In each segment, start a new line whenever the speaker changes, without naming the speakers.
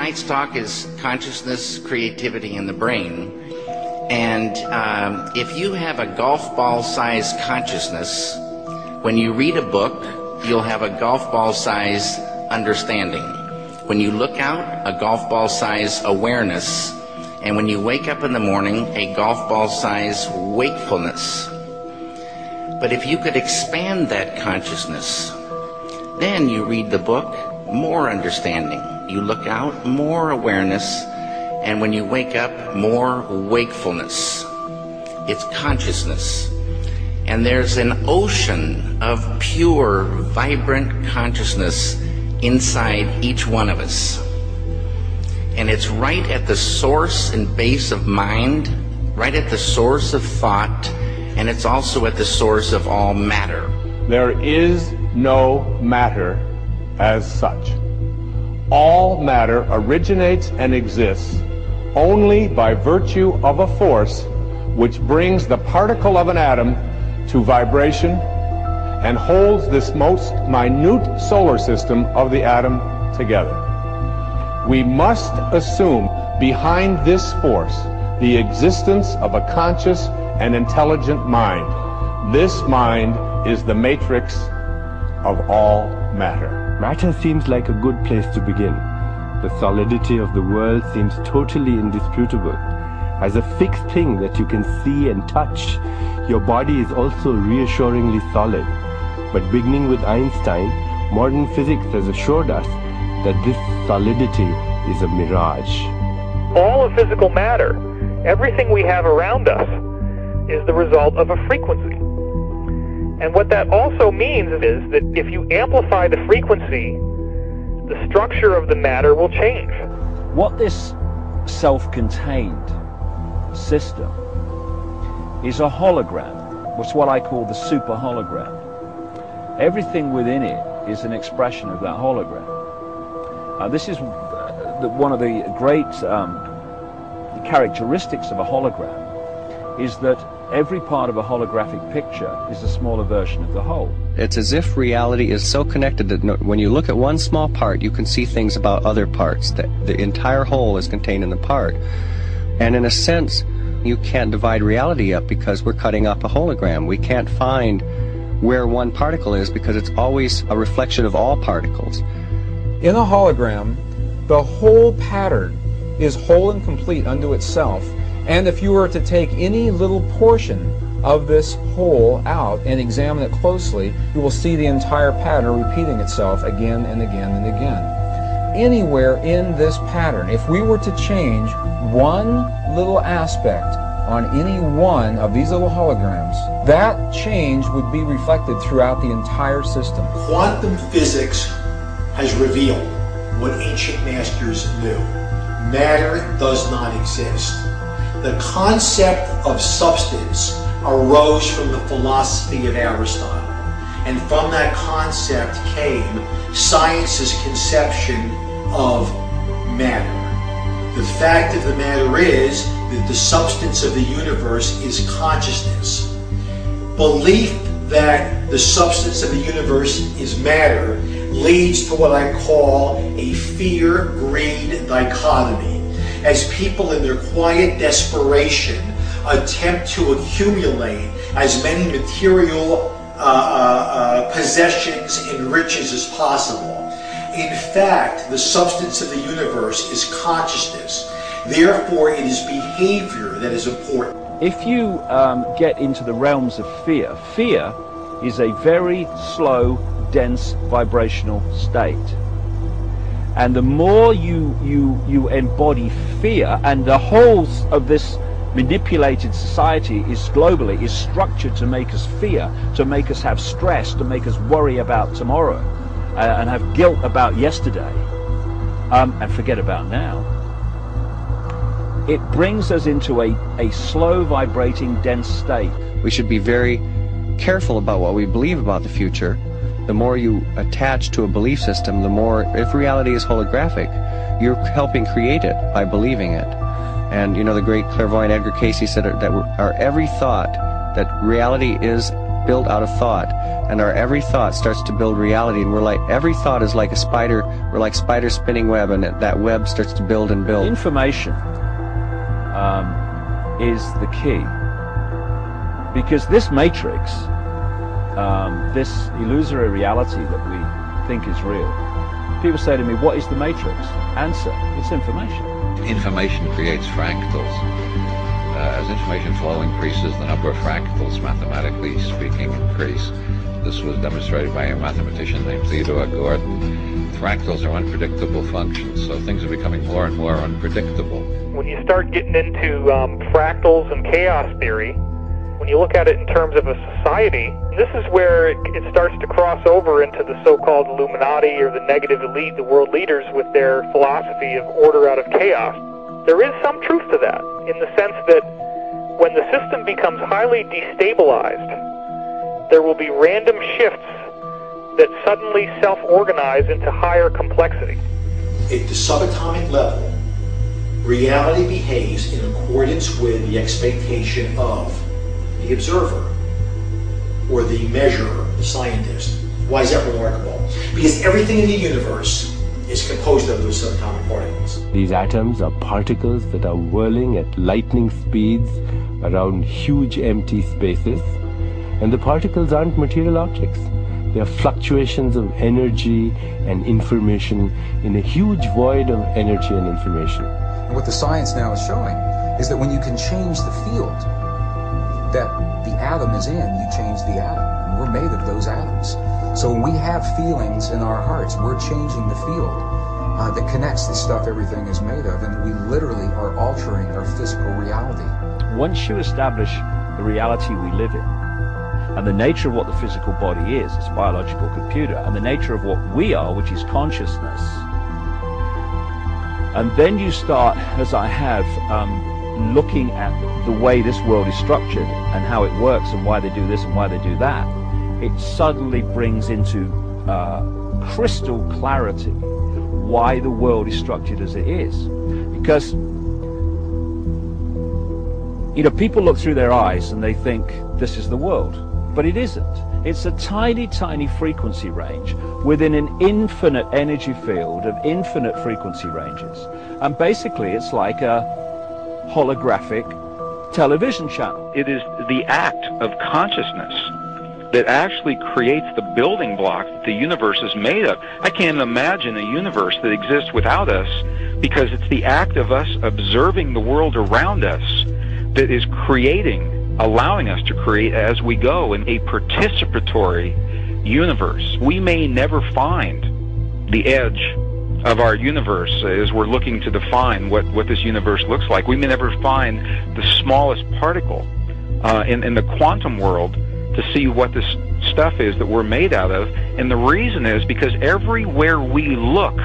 tonight's talk is consciousness, creativity, and the brain. And if you have a golf ball-sized consciousness, when you read a book, you'll have a golf ball-sized understanding. When you look out, a golf ball-sized awareness. And when you wake up in the morning, a golf ball-sized wakefulness. But if you could expand that consciousness, then you read the book, more understanding. You look out, more awareness. And when you wake up, more wakefulness. It's consciousness. And there's an ocean of pure, vibrant consciousness inside each one of us. And it's right at the source and base of mind, right at the source of thought, and it's also at the source of all matter.
There is no matter as such. All matter originates and exists only by virtue of a force which brings the particle of an atom to vibration and holds this most minute solar system of the atom together. We must assume behind this force the existence of a conscious and intelligent mind. This mind is the matrix of all matter.
Matter seems like a good place to begin. The solidity of the world seems totally indisputable. As a fixed thing that you can see and touch, your body is also reassuringly solid. But beginning with Einstein, modern physics has assured us that this solidity is a mirage.
All of physical matter, everything we have around us, is the result of a frequency. And what that also means is that if you amplify the frequency, the structure of the matter will change.
What this self-contained system is a hologram. It's what I call the super hologram. Everything within it is an expression of that hologram. This is one of the great characteristics of a hologram, is that every part of a holographic picture is a smaller version of the whole.
It's as if reality is so connected that when you look at one small part, you can see things about other parts. That the entire whole is contained in the part. And in a sense, you can't divide reality up because we're cutting up a hologram. We can't find where one particle is because it's always a reflection of all particles.
In a hologram, the whole pattern is whole and complete unto itself. And if you were to take any little portion of this whole out and examine it closely, you will see the entire pattern repeating itself again and again and again. Anywhere in this pattern, if we were to change one little aspect on any one of these little holograms, that change would be reflected throughout the entire system.
Quantum physics has revealed what ancient masters knew. Matter does not exist. The concept of substance arose from the philosophy of Aristotle, and from that concept came science's conception of matter. The fact of the matter is that the substance of the universe is consciousness. Belief that the substance of the universe is matter leads to what I call a fear-greed dichotomy, as people in their quiet desperation attempt to accumulate as many material possessions and riches as possible. In fact, the substance of the universe is consciousness. Therefore, it is behavior that is important.
If you get into the realms of fear, fear is a very slow, dense vibrational state. And the more you embody fear, and the whole of this manipulated society is globally is structured to make us fear, to make us have stress, to make us worry about tomorrow, and have guilt about yesterday, and forget about now. It brings us into a slow vibrating dense state.
We should be very careful about what we believe about the future. The more you attach to a belief system, the more, if reality is holographic, you're helping create it by believing it. And you know, the great clairvoyant Edgar Cayce said that our every thought, that reality is built out of thought, and our every thought starts to build reality, and we're like, every thought is like a spider, we're like spider spinning web, and that web starts to build and build.
Information is the key, because this matrix, this illusory reality that we think is real, people say to me, what is the matrix? Answer, it's information.
Information creates fractals. As information flow increases, the number of fractals, mathematically speaking, increase. This was demonstrated by a mathematician named Theodore Gordon. Fractals are unpredictable functions, so things are becoming more and more unpredictable.
When you start getting into fractals and chaos theory, when you look at it in terms of a society, this is where it starts to cross over into the so-called Illuminati or the negative elite, the world leaders, with their philosophy of order out of chaos. There is some truth to that, in the sense that when the system becomes highly destabilized, there will be random shifts that suddenly self-organize into higher complexity.
At the subatomic level, reality behaves in accordance with the expectation of the observer, or the measurer, the scientist. Why is that remarkable? Because everything in the universe is composed of those subatomic particles.
These atoms are particles that are whirling at lightning speeds around huge empty spaces, and the particles aren't material objects. They are fluctuations of energy and information in a huge void of energy and information.
What the science now is showing is that when you can change the field that the atom is in, you change the atom. And we're made of those atoms. So when we have feelings in our hearts, we're changing the field that connects the stuff everything is made of, and we literally are altering our physical reality.
Once you establish the reality we live in, and the nature of what the physical body is, it's a biological computer, and the nature of what we are, which is consciousness, and then you start, as I have, looking at the way this world is structured and how it works and why they do this and why they do that, it suddenly brings into crystal clarity why the world is structured as it is. Because, you know, people look through their eyes and they think this is the world, but it isn't. It's a tiny, tiny frequency range within an infinite energy field of infinite frequency ranges. And basically it's like a holographic television channel.
It is the act of consciousness that actually creates the building block that the universe is made of. I can't imagine a universe that exists without us, because it's the act of us observing the world around us that is creating, allowing us to create as we go in a participatory universe. We may never find the edge of our universe as we're looking to define what this universe looks like. We may never find the smallest particle in the quantum world to see what this stuff is that we're made out of. And the reason is because everywhere we look,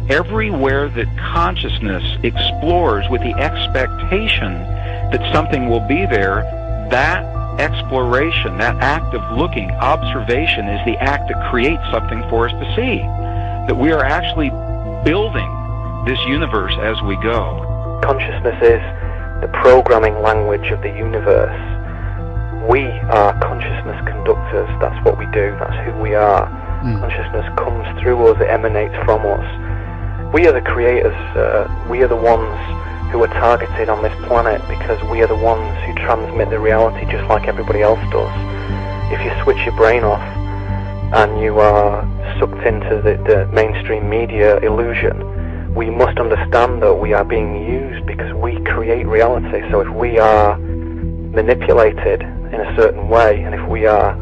everywhere that consciousness explores with the expectation that something will be there, that exploration, that act of looking, observation, is the act that creates something for us to see. That we are actually building this universe as we go.
Consciousness is the programming language of the universe. We are consciousness conductors. That's what we do. That's who we are. Consciousness comes through us. It emanates from us. We are the creators. We are the ones who are targeted on this planet because we are the ones who transmit the reality just like everybody else does. If you switch your brain off and you are sucked into the mainstream media illusion, we must understand that we are being used because we create reality. So if we are manipulated in a certain way, and if we are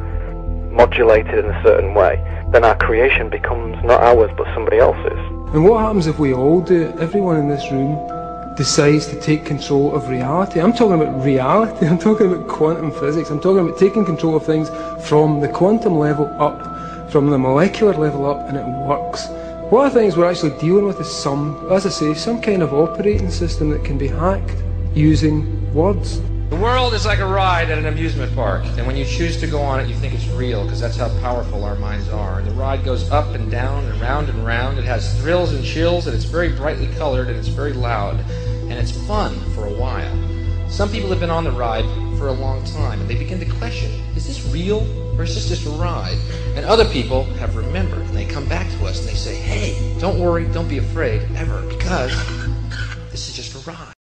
modulated in a certain way, then our creation becomes not ours but somebody else's.
And what happens if we all do it? Everyone in this room decides to take control of reality. I'm talking about reality, I'm talking about quantum physics, I'm talking about taking control of things from the quantum level up, from the molecular level up, and it works. What I think is we're actually dealing with is some kind of operating system that can be hacked using words.
The world is like a ride at an amusement park, and when you choose to go on it, you think it's real, because that's how powerful our minds are. And the ride goes up and down and round and round. It has thrills and chills, and it's very brightly colored, and it's very loud, and it's fun for a while. Some people have been on the ride for for a long time, and they begin to question, is this real or is this just a ride? And other people have remembered, and they come back to us and they say, hey, don't worry, don't be afraid ever, because this is just a ride.